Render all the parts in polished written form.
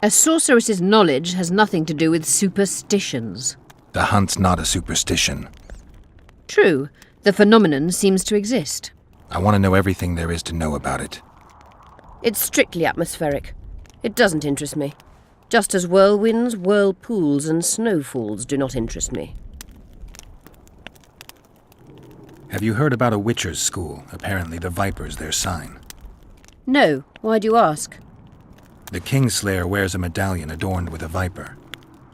A sorceress's knowledge has nothing to do with superstitions. The hunt's not a superstition. True, the phenomenon seems to exist. I want to know everything there is to know about it. It's strictly atmospheric. It doesn't interest me. Just as whirlwinds, whirlpools, and snowfalls do not interest me. Have you heard about a Witcher's school? Apparently the Viper's their sign. No, why do you ask? The Kingslayer wears a medallion adorned with a viper.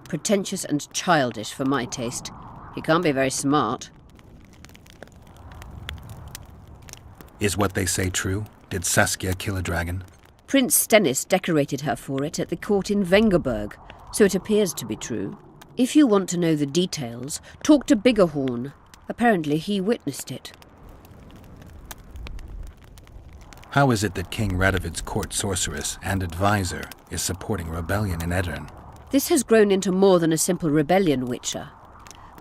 Pretentious and childish for my taste. He can't be very smart. Is what they say true? Did Saskia kill a dragon? Prince Stennis decorated her for it at the court in Vengerberg, so it appears to be true. If you want to know the details, talk to Biggerhorn. Apparently he witnessed it. How is it that King Radovid's court sorceress and advisor is supporting rebellion in Aedirn? This has grown into more than a simple rebellion, Witcher.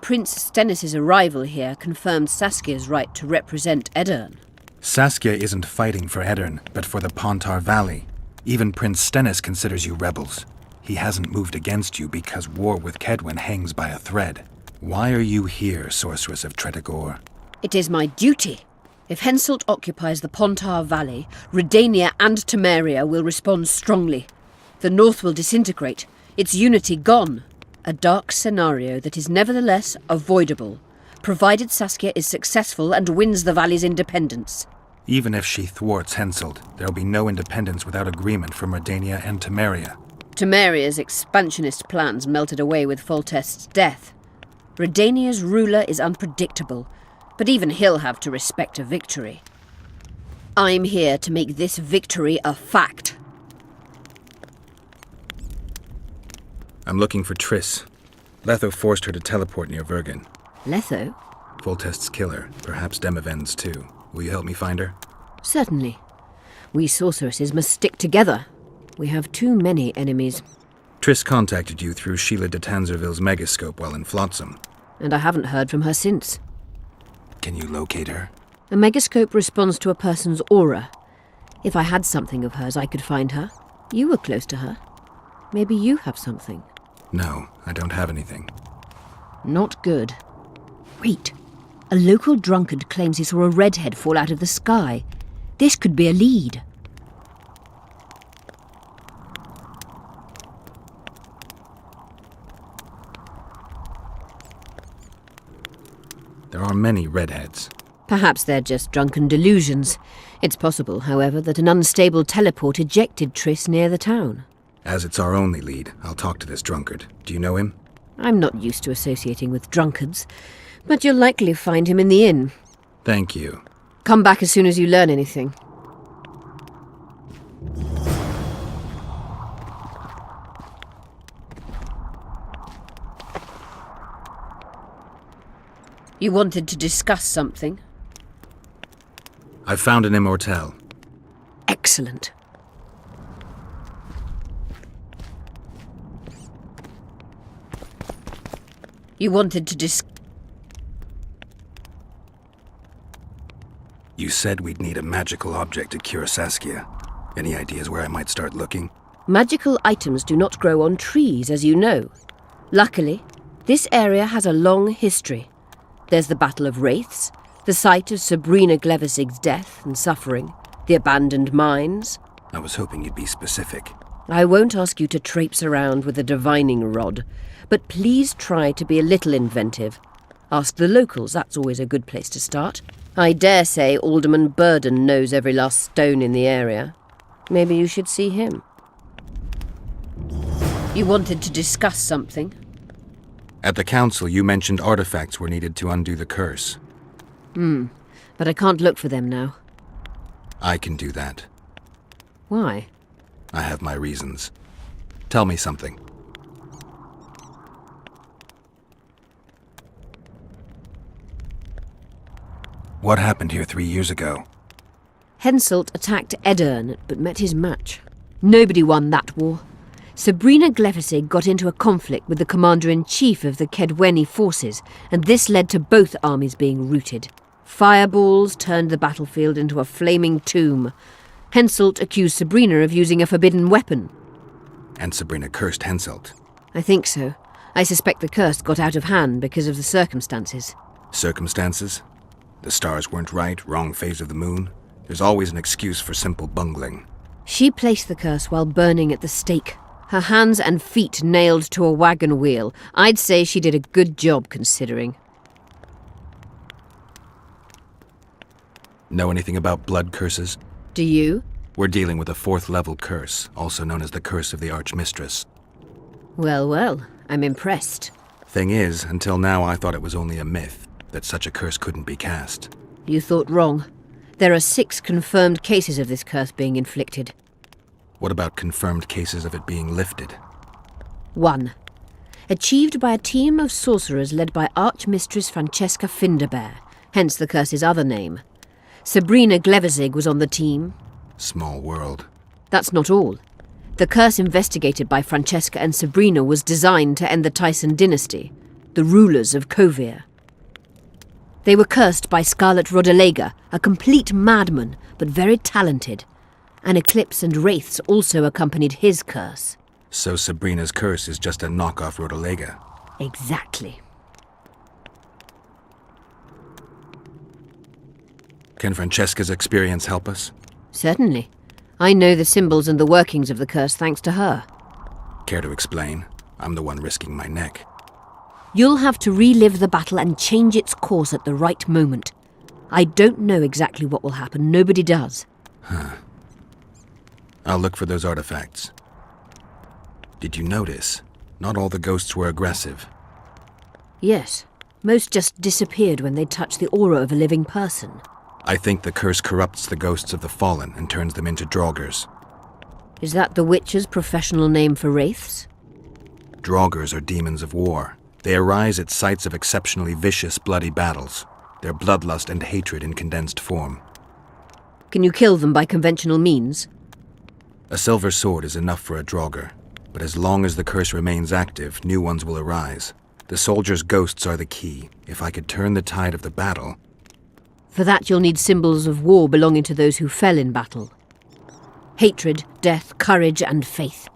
Prince Stennis' arrival here confirmed Saskia's right to represent Aedirn. Saskia isn't fighting for Aedirn, but for the Pontar Valley. Even Prince Stennis considers you rebels. He hasn't moved against you because war with Kaedwen hangs by a thread. Why are you here, Sorceress of Tretogor? It is my duty. If Henselt occupies the Pontar Valley, Redania and Temeria will respond strongly. The North will disintegrate, its unity gone. A dark scenario that is nevertheless avoidable, provided Saskia is successful and wins the Valley's independence. Even if she thwarts Henselt, there'll be no independence without agreement from Redania and Temeria. Temeria's expansionist plans melted away with Foltest's death. Redania's ruler is unpredictable, but even he'll have to respect a victory. I'm here to make this victory a fact. I'm looking for Triss. Letho forced her to teleport near Vergen. Letho? Foltest's killer, perhaps Demavend's too. Will you help me find her? Certainly. We sorceresses must stick together. We have too many enemies. Triss contacted you through Sheila de Tanzerville's megascope while in Flotsam. And I haven't heard from her since. Can you locate her? A megascope responds to a person's aura. If I had something of hers, I could find her. You were close to her. Maybe you have something. No, I don't have anything. Not good. Wait. A local drunkard claims he saw a redhead fall out of the sky. This could be a lead. There are many redheads. Perhaps they're just drunken delusions. It's possible, however, that an unstable teleport ejected Triss near the town. As it's our only lead, I'll talk to this drunkard. Do you know him? I'm not used to associating with drunkards, but you'll likely find him in the inn. Thank you. Come back as soon as you learn anything. You wanted to discuss something? I've found an immortelle. Excellent. You wanted to You said we'd need a magical object to cure Saskia. Any ideas where I might start looking? Magical items do not grow on trees, as you know. Luckily, this area has a long history. There's the Battle of Wraiths, the site of Sabrina Glevisig's death and suffering, the abandoned mines. I was hoping you'd be specific. I won't ask you to traipse around with a divining rod, but please try to be a little inventive. Ask the locals, that's always a good place to start. I dare say Alderman Burden knows every last stone in the area. Maybe you should see him. You wanted to discuss something? At the council, you mentioned artifacts were needed to undo the curse. But I can't look for them now. I can do that. Why? I have my reasons. Tell me something. What happened here 3 years ago? Henselt attacked Aedirn, but met his match. Nobody won that war. Sabrina Glevisig got into a conflict with the commander-in-chief of the Kaedweni forces, and this led to both armies being routed. Fireballs turned the battlefield into a flaming tomb. Henselt accused Sabrina of using a forbidden weapon. And Sabrina cursed Henselt. I think so. I suspect the curse got out of hand because of the circumstances. Circumstances? The stars weren't right, wrong phase of the moon. There's always an excuse for simple bungling. She placed the curse while burning at the stake. Her hands and feet nailed to a wagon wheel. I'd say she did a good job, considering. Know anything about blood curses? Do you? We're dealing with a 4th-level curse, also known as the Curse of the Archmistress. Well, well, I'm impressed. Thing is, until now I thought it was only a myth, that such a curse couldn't be cast. You thought wrong. There are 6 confirmed cases of this curse being inflicted. What about confirmed cases of it being lifted? 1. Achieved by a team of sorcerers led by Archmistress Francesca Finderbear, hence the curse's other name. Sabrina Gleverzig was on the team. Small world. That's not all. The curse investigated by Francesca and Sabrina was designed to end the Tyson dynasty, the rulers of Kovir. They were cursed by Scarlet Rodalega, a complete madman, but very talented. An eclipse and wraiths also accompanied his curse. So Sabrina's curse is just a knockoff Rodalega. Exactly. Can Francesca's experience help us? Certainly. I know the symbols and the workings of the curse thanks to her. Care to explain? I'm the one risking my neck. You'll have to relive the battle and change its course at the right moment. I don't know exactly what will happen. Nobody does. I'll look for those artifacts. Did you notice? Not all the ghosts were aggressive. Yes. Most just disappeared when they touched the aura of a living person. I think the curse corrupts the ghosts of the fallen and turns them into draugrs. Is that the Witcher's professional name for wraiths? Draugrs are demons of war. They arise at sites of exceptionally vicious, bloody battles. Their bloodlust and hatred in condensed form. Can you kill them by conventional means? A silver sword is enough for a draugr, but as long as the curse remains active, new ones will arise. The soldiers' ghosts are the key. If I could turn the tide of the battle... For that you'll need symbols of war belonging to those who fell in battle. Hatred, death, courage, and faith.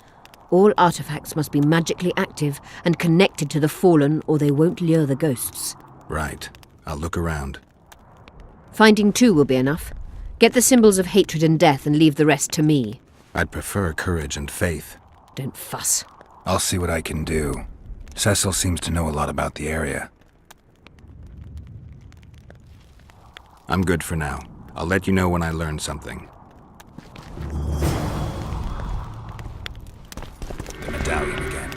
All artifacts must be magically active and connected to the fallen, or they won't lure the ghosts. Right. I'll look around. Finding 2 will be enough. Get the symbols of hatred and death and leave the rest to me. I'd prefer courage and faith. Don't fuss. I'll see what I can do. Cecil seems to know a lot about the area. I'm good for now. I'll let you know when I learn something. The medallion again.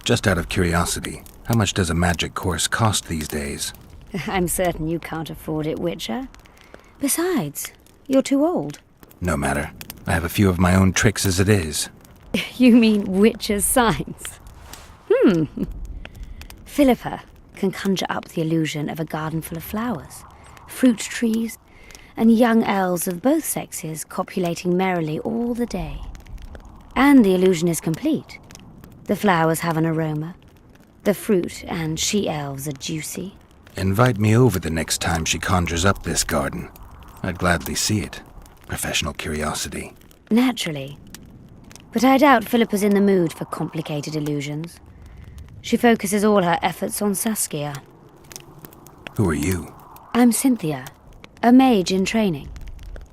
Just out of curiosity, how much does a magic course cost these days? I'm certain you can't afford it, Witcher. Besides, you're too old. No matter. I have a few of my own tricks as it is. You mean Witcher's signs? Philippa can conjure up the illusion of a garden full of flowers, fruit trees, and young elves of both sexes copulating merrily all the day. And the illusion is complete. The flowers have an aroma. The fruit and she-elves are juicy. Invite me over the next time she conjures up this garden. I'd gladly see it. Professional curiosity. Naturally. But I doubt Philippa's in the mood for complicated illusions. She focuses all her efforts on Saskia. Who are you? I'm Cynthia, a mage in training.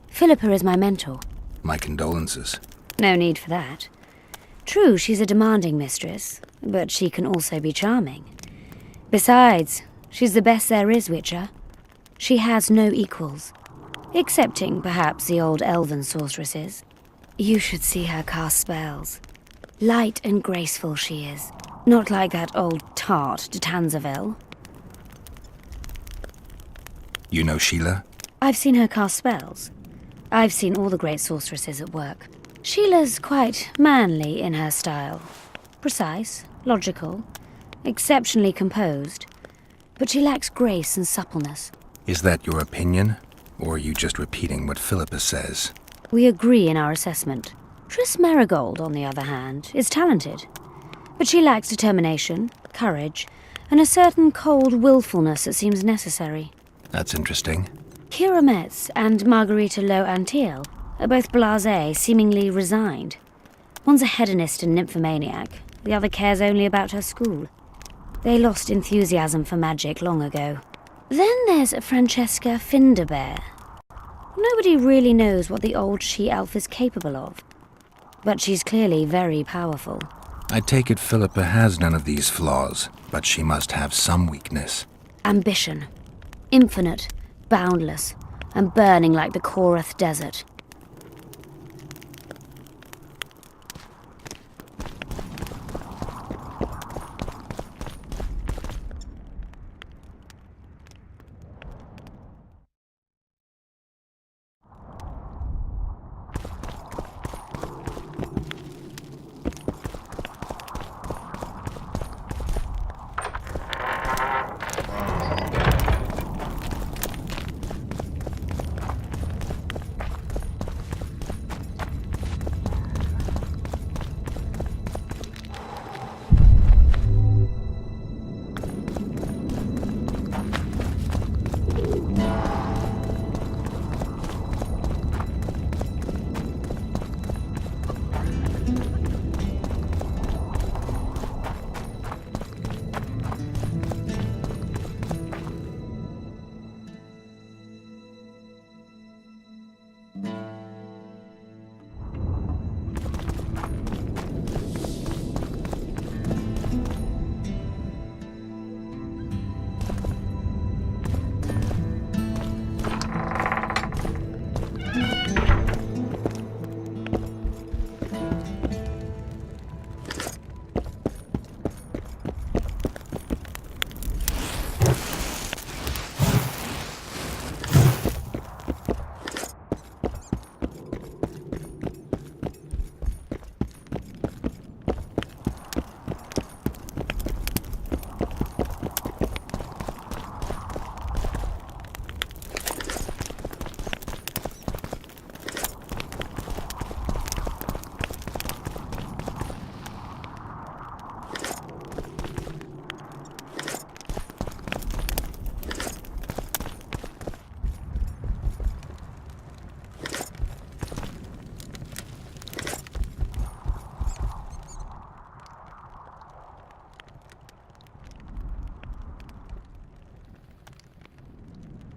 Philippa is my mentor. My condolences. No need for that. True, she's a demanding mistress, but she can also be charming. Besides, she's the best there is, Witcher. She has no equals, excepting perhaps the old elven sorceresses. You should see her cast spells. Light and graceful she is, Not like that old tart de Tanzaville. You know Sheila? I've seen her cast spells. I've seen all the great sorceresses at work. Sheila's quite manly in her style. Precise, logical, exceptionally composed. But she lacks grace and suppleness. Is that your opinion? Or are you just repeating what Philippa says? We agree in our assessment. Triss Merigold, on the other hand, is talented. But she lacks determination, courage, and a certain cold willfulness that seems necessary. That's interesting. Kira Metz and Margarita Lowe Antiel are both blasé, seemingly resigned. One's a hedonist and nymphomaniac, the other cares only about her school. They lost enthusiasm for magic long ago. Then there's Francesca Finderbear. Nobody really knows what the old she-elf is capable of. But she's clearly very powerful. I take it Philippa has none of these flaws, but she must have some weakness. Ambition. Infinite, boundless, and burning like the Korath Desert.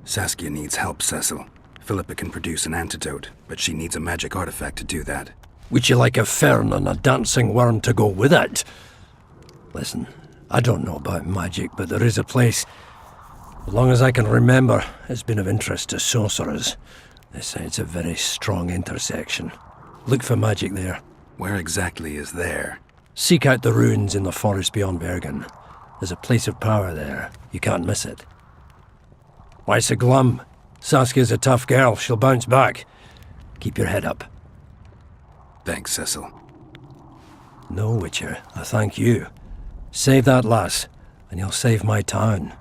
Saskia needs help, Cecil. Philippa can produce an antidote, but she needs a magic artifact to do that. Would you like a fern and a dancing worm to go with it? Listen, I don't know about magic, but there is a place, as long as I can remember, it's been of interest to sorcerers. They say it's a very strong intersection. Look for magic there. Where exactly is there? Seek out the ruins in the forest beyond Bergen. There's a place of power there. You can't miss it. Why so glum? Saskia's a tough girl. She'll bounce back. Keep your head up. Thanks, Cecil. No, Witcher. I thank you. Save that lass, and you'll save my town.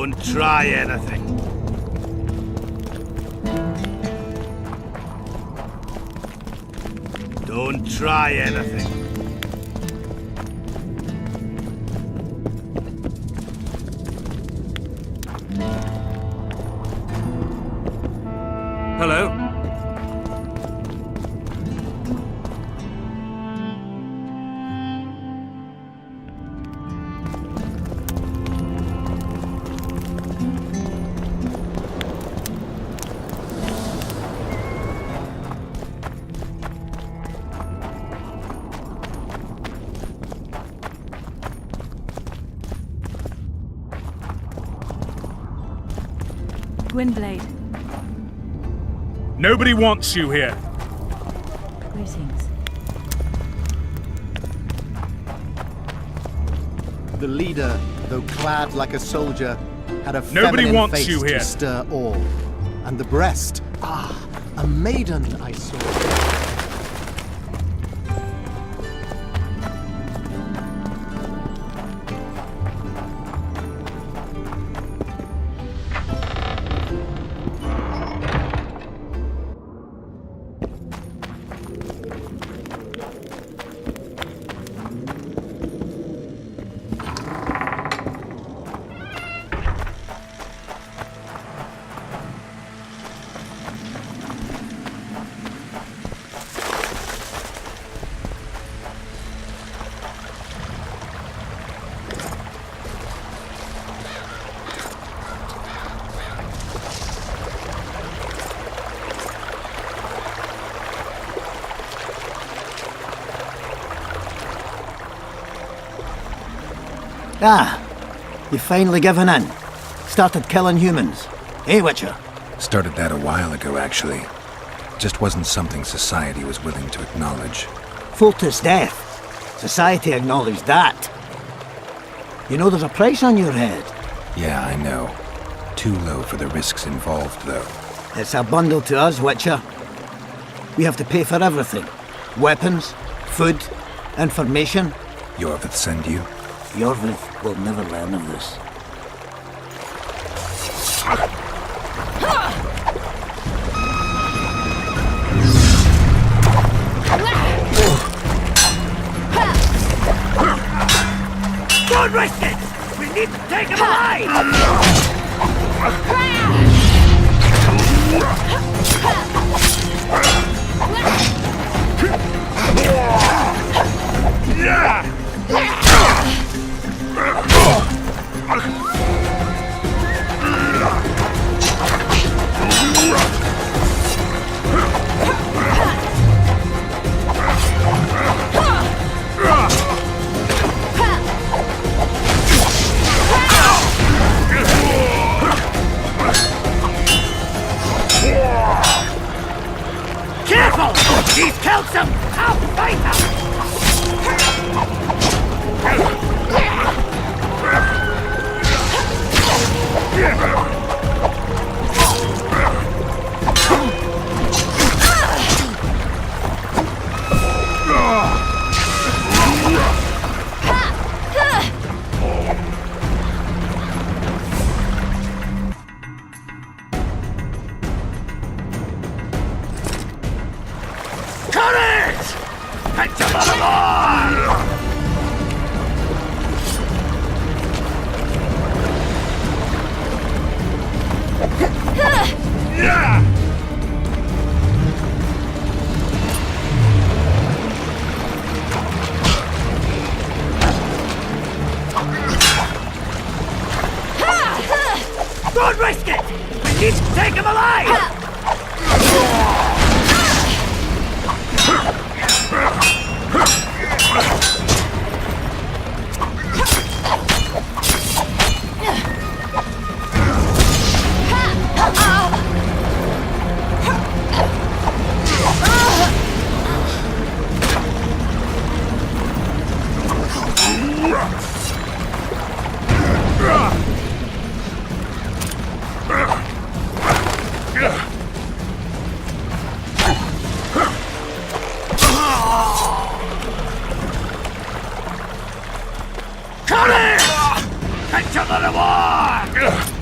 Don't try anything. Don't try anything. Hello? Gwynblade, Nobody wants you here. greetings. The leader, though clad like a soldier, had a Nobody feminine wants face you here. to stir all. And the breast, a maiden I saw. Ah, you've finally given in. Started killing humans. Eh, Witcher? Started that a while ago, actually. Just wasn't something society was willing to acknowledge. Foltest death. Society acknowledged that. You know there's a price on your head. Yeah, I know. Too low for the risks involved, though. It's a bundle to us, Witcher. We have to pay for everything. Weapons, food, information. Yorvith send you? Yorvith will never learn of this. Don't risk it! We need to take him alive! Careful! He's killed some tough fighter! Courage! Catch a little more! Yeah! Don't risk it! We need to take him alive! Courage! Catch a little more!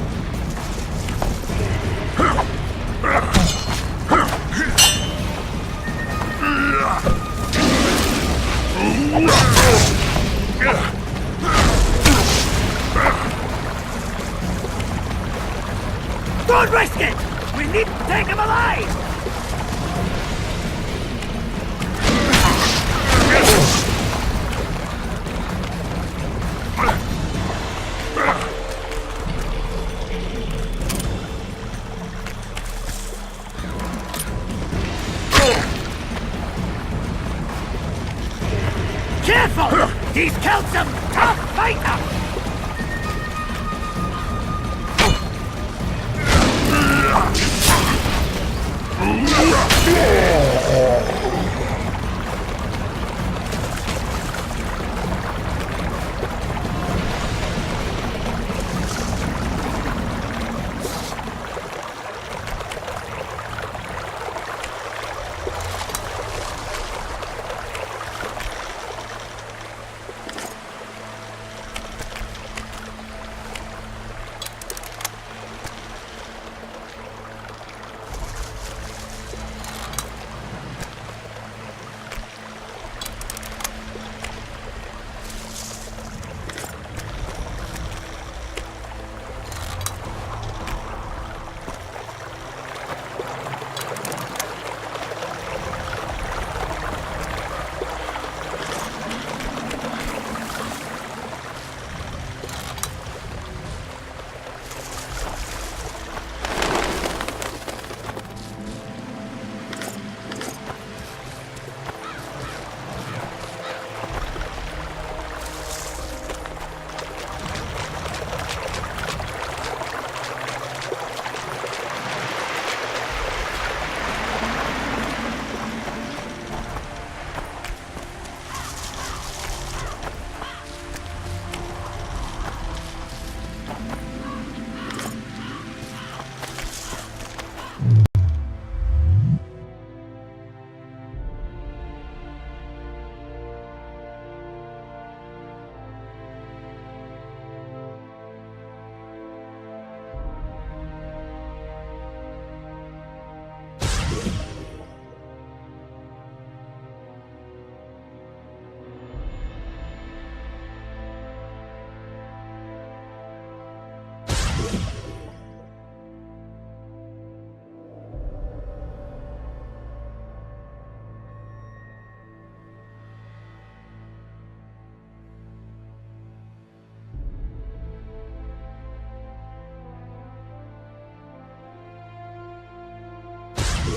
careful! He's killed some tough fighter!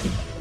Yeah.